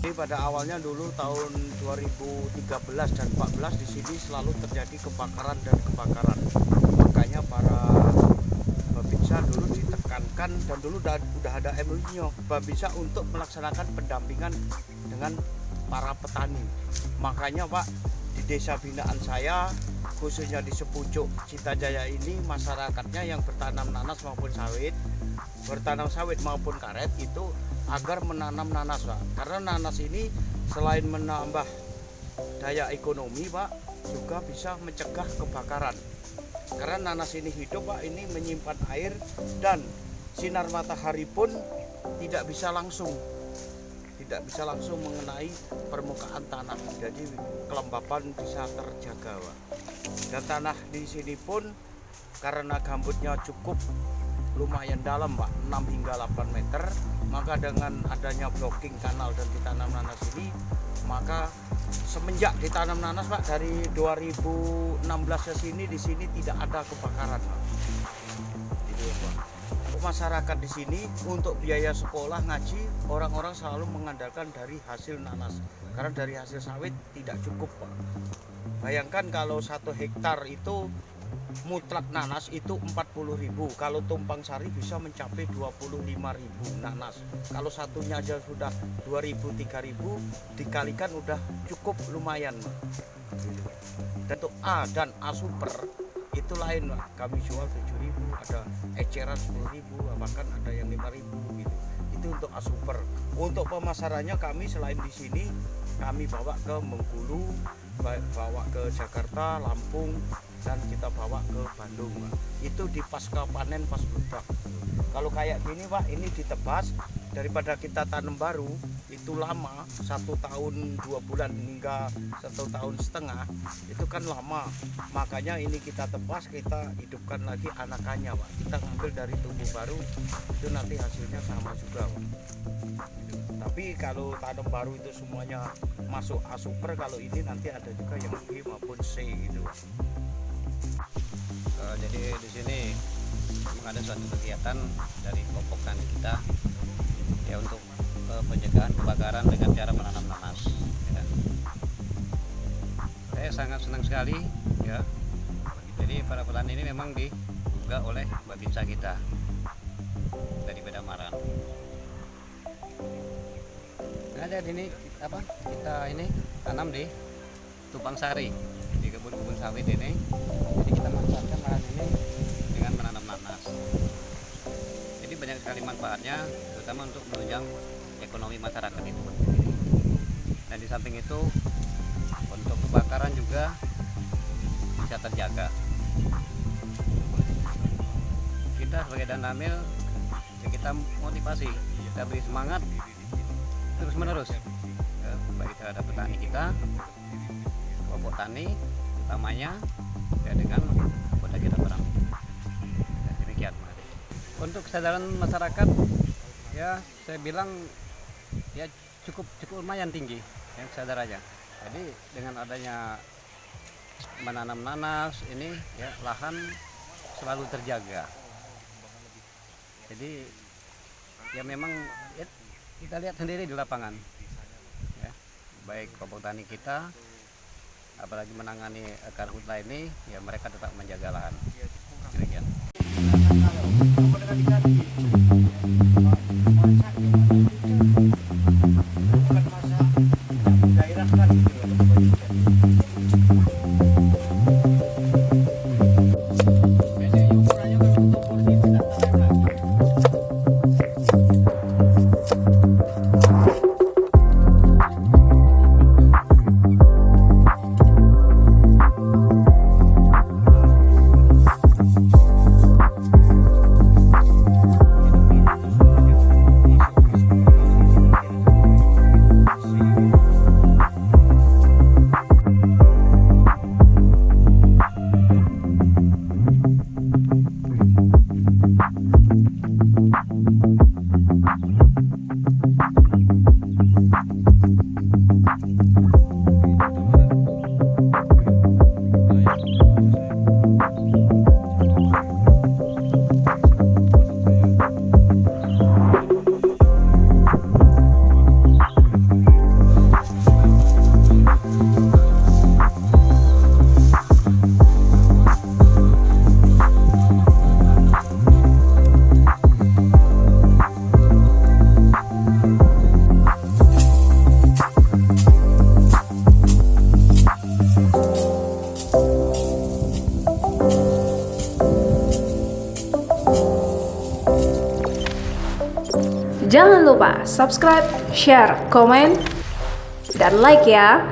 Pada awalnya dulu tahun 2013 dan 14 di sini selalu terjadi kebakaran dan kebakaran. Makanya para Babinsa dulu ditekankan dan dulu udah ada MOU-nya Babinsa untuk melaksanakan pendampingan dengan para petani. Makanya Pak, di desa binaan saya khususnya di Sepucuk Citajaya ini masyarakatnya yang bertanam nanas maupun sawit, bertanam sawit maupun karet itu agar menanam nanas Pak, karena nanas ini selain menambah daya ekonomi Pak, juga bisa mencegah kebakaran. Karena nanas ini hidup Pak, ini menyimpan air dan sinar matahari pun tidak bisa langsung mengenai permukaan tanah, jadi kelembapan bisa terjaga Pak. Dan tanah di sini pun karena gambutnya cukup lumayan dalam Pak, 6 hingga 8 meter, maka dengan adanya blocking kanal dan ditanam nanas ini, maka semenjak ditanam nanas Pak, dari 2016 ke sini di sini tidak ada kebakaran Pak. Itu Pak. Masyarakat di sini untuk biaya sekolah ngaji, orang-orang selalu mengandalkan dari hasil nanas, karena dari hasil sawit tidak cukup Pak. Bayangkan kalau 1 hektar itu mutlak nanas itu 40.000, kalau tumpang sari bisa mencapai 25.000 nanas. Kalau satunya aja sudah 2.000-3.000, dikalikan udah cukup lumayan. Dan untuk A dan A super itu lain Pak. Kami jual 7.000, ada eceran 10.000, bahkan ada yang 5.000 gitu. Itu untuk A super. Untuk pemasarannya kami selain di sini kami bawa ke Bengkulu, bawa ke Jakarta, Lampung, dan kita bawa ke Bandung Pak. Itu di pasca panen pas budak. Kalau kayak gini Pak, ini ditebas, daripada kita tanam baru itu lama 1 tahun 2 bulan hingga 1 tahun setengah, itu kan lama. Makanya ini kita tebas, kita hidupkan lagi anakannya Pak. Kita ngambil dari tumbuh baru, itu nanti hasilnya sama juga Pak. Tapi kalau tanam baru itu semuanya masuk A super, kalau ini nanti ada juga yang B maupun C gitu. Jadi di sini ada suatu kegiatan dari kelompok tani kita ya untuk pencegahan kebakaran dengan cara menanam nanas. Ya. Saya sangat senang sekali ya. Jadi para petani ini memang dibuka oleh Babinsa kita dari Bedamaran. Ada ini apa? Kita ini tanam di Tumpang Sari, di kebun-kebun sawit ini. Jadi kita manfaatkan lahan ini dengan menanam nanas. Jadi banyak sekali manfaatnya, terutama untuk menunjang ekonomi masyarakat itu. Dan di samping itu untuk kebakaran juga bisa terjaga. Kita sebagai Danramil, kita motivasi, kita beri semangat terus menerus baik terhadap petani kita, kelompok tani utamanya ya, dengan anggota kita barang. Ya, demikian. Untuk kesadaran masyarakat ya saya bilang ya cukup lumayan tinggi ya kesadarannya. Jadi dengan adanya menanam nanas ini ya lahan selalu terjaga. Jadi ya memang ya, kita lihat sendiri di lapangan ya, baik kelompok tani kita apalagi menangani karhutla ini ya mereka tetap menjaga lahan. Demikian. Jangan lupa subscribe, share, komen, dan like ya.